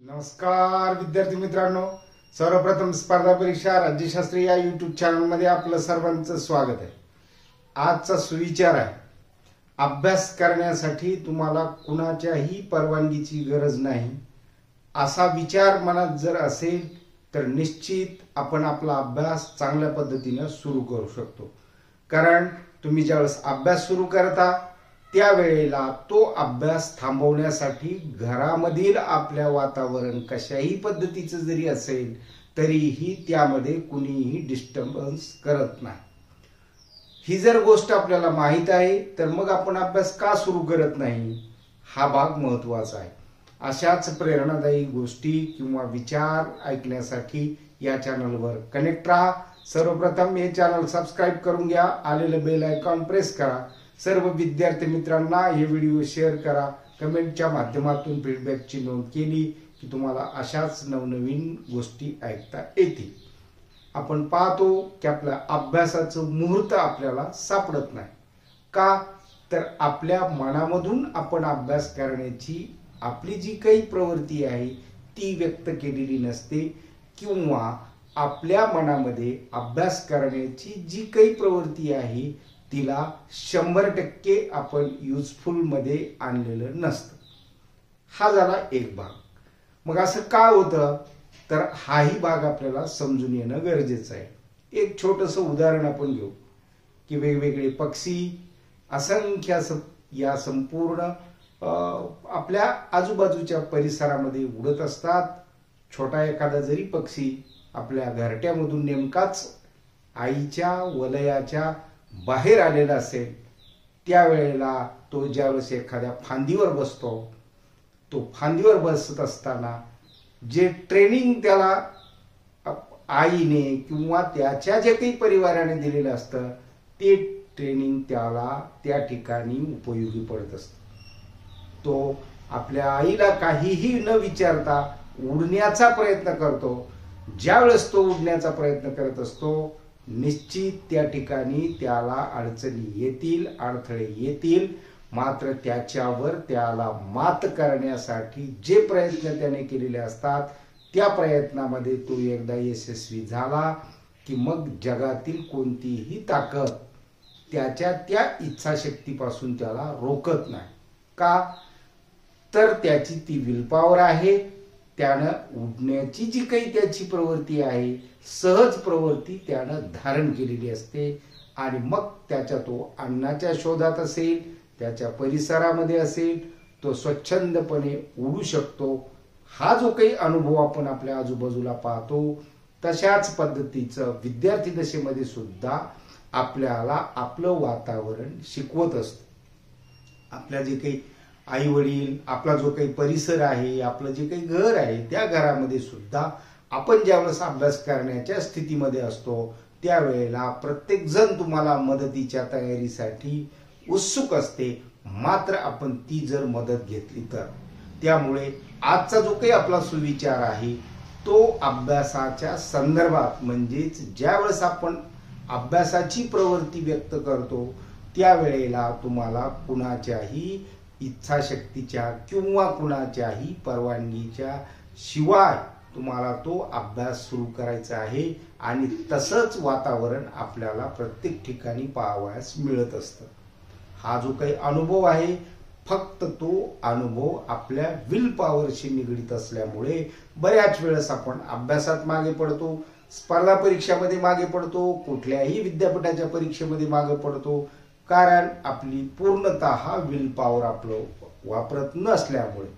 नमस्कार विद्यार्थी मित्रांनो, सर्वप्रथम स्पर्धा परीक्षा राज्यशास्त्री या यूट्यूब चॅनल मध्ये आपलं सर्वांचं स्वागत आहे। आजचा सुविचार आहे, अभ्यास करण्यासाठी तुम्हाला कुणाच्याही परवानगीची गरज नाही। असा विचार मनात जर असेल तर निश्चित आपण आपला अभ्यास चांगल्या पद्धतीने सुरू करू शकतो। कारण तुम्ही ज्यावेळेस अभ्यास सुरू करता त्यावेळेला तो अभ्यास थांबवण्यासाठी घरामधील आपल्या वातावरण कशाही पद्धतीचं जरी असेल तरीही त्यामध्ये कुणीही डिस्टर्बन्स करत नाही। ही जर गोष्ट आपल्याला माहित आहे तर मग आपण अभ्यास का सुरू करत नाही, हा भाग महत्त्वाचा आहे। अशाच प्रेरणादायी गोष्टी किंवा विचार ऐकण्यासाठी या चॅनलवर कनेक्ट राहा। सर्वप्रथम हे चॅनल सबस्क्राइब करून घ्या, आलेलं बेल आयकॉन प्रेस करा। सर्व विद्यार्थी मित्रांना हे व्हिडिओ शेअर करा। कमेंटच्या माध्यमातून फीडबॅकची नोंद केली की तुम्हाला अशाच नवनवीन गोष्टी ऐकता येतील। आपण पाहतो की आपल्या अभ्यासाचं मुहूर्त आपल्याला सापडत नाही का, तर आपल्या मनामधून आपण अभ्यास करण्याची आपली जी काही प्रवृत्ती आहे ती व्यक्त केलेली नसते, किंवा आपल्या मनामध्ये अभ्यास करण्याची जी काही प्रवृत्ती आहे तिला 100% आपण युजफुल मध्ये आणलेलं नसतं। हा झाला एक भाग। मग असं का होतं तर हाही भाग आपल्याला समजून येणं गरजेचं आहे। एक छोटंसं उदाहरण आपण घेऊ की वेगवेगळे पक्षी असंख्य या संपूर्ण आपल्या आजूबाजूच्या परिसरामध्ये उडत असतात। छोटा एखादा जरी पक्षी आपल्या घरट्यामधून नेमकाच आईच्या वलयाच्या बाहेर आलेला असेल त्यावेळेला तो ज्यावेळेस एखाद्या फांदीवर बसतो, तो फांदीवर बसत असताना जे ट्रेनिंग त्याला आईने किंवा त्याच्या जे काही परिवाराने दिलेलं असतं ते ट्रेनिंग त्याला त्या ठिकाणी उपयोगी पडत असतं। तो आपल्या आईला काहीही न विचारता उडण्याचा प्रयत्न करतो। ज्यावेळेस तो उडण्याचा प्रयत्न करत असतो निश्चित त्या ठिकाणी त्याला अडचणी येतील, अडथळे येतील, मात्र त्याच्यावर त्याला मात करण्यासाठी जे प्रयत्न त्याने केलेले असतात त्या प्रयत्नामध्ये तो एकदा यशस्वी झाला की मग जगातील कोणतीही ताकद त्याच्या त्या इच्छाशक्तीपासून त्याला रोखत नाही। का, तर त्याची ती विल पॉवर आहे। त्यानं उडण्याची जी काही त्याची प्रवृत्ती आहे, सहज प्रवृत्ती त्यानं धारण केलेली असते, आणि मग त्याच्या तो अन्नाच्या शोधात असेल, त्याच्या परिसरामध्ये असेल, तो स्वच्छंदपणे उडू शकतो। हा जो काही अनुभव आपण आपल्या आजूबाजूला पाहतो तशाच पद्धतीचं विद्यार्थी दशेमध्ये सुद्धा आपल्याला आपलं वातावरण शिकवत असतं। आपल्या जे काही आई वडील, आपला जो काही परिसर आहे, आपलं जे काही घर आहे त्या घरामध्ये सुद्धा आपण ज्यावेळेस अभ्यास करण्याच्या स्थितीमध्ये असतो त्यावेळेला प्रत्येक जण तुम्हाला मदतीच्या तयारीसाठी उत्सुक असते, मात्र आपण ती जर मदत घेतली तर। त्यामुळे आजचा जो काही आपला सुविचार आहे तो अभ्यासाच्या संदर्भात, म्हणजेच ज्यावेळेस आपण अभ्यासाची प्रवृत्ती व्यक्त करतो त्यावेळेला तुम्हाला कुणाच्याही इच्छाशक्तीच्या किंवा कुणाच्याही परवानगीच्या शिवाय तुम्हाला तो अभ्यास सुरू करायचा आहे, आणि तसंच वातावरण आपल्याला प्रत्येक ठिकाणी पाहावयास मिळत असतं। हा जो काही अनुभव आहे फक्त तो अनुभव आपल्या विल पॉवरशी निगडीत असल्यामुळे बऱ्याच वेळेस आपण अभ्यासात मागे पडतो, स्पर्धा परीक्षामध्ये मागे पडतो, कुठल्याही विद्यापीठाच्या परीक्षेमध्ये मागे पडतो, कारण आपली पूर्णतः विल पॉवर आपलं वापरत नसल्यामुळे।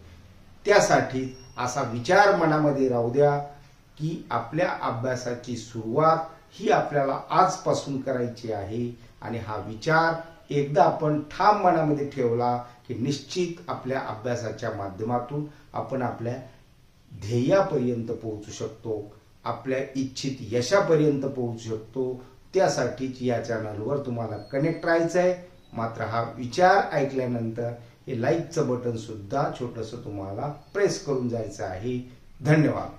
त्यासाठी असा विचार मनामध्ये राहू द्या की आपल्या अभ्यासाची सुरुवात ही आपल्याला आजपासून करायची आहे, आणि हा विचार एकदा आपण ठाम मनामध्ये ठेवला की निश्चित आपल्या अभ्यासाच्या माध्यमातून आपण आपल्या ध्येयापर्यंत पोहोचू शकतो, आपल्या इच्छित यशापर्यंत पोहोचू शकतो। त्यासाठीच या चॅनलवर तुम्हाला कनेक्ट राहायचं आहे। मात्र हा विचार ऐकल्यानंतर हे लाईकचं बटन सुद्धा छोटंसं तुम्हाला प्रेस करून जायचं आहे। धन्यवाद।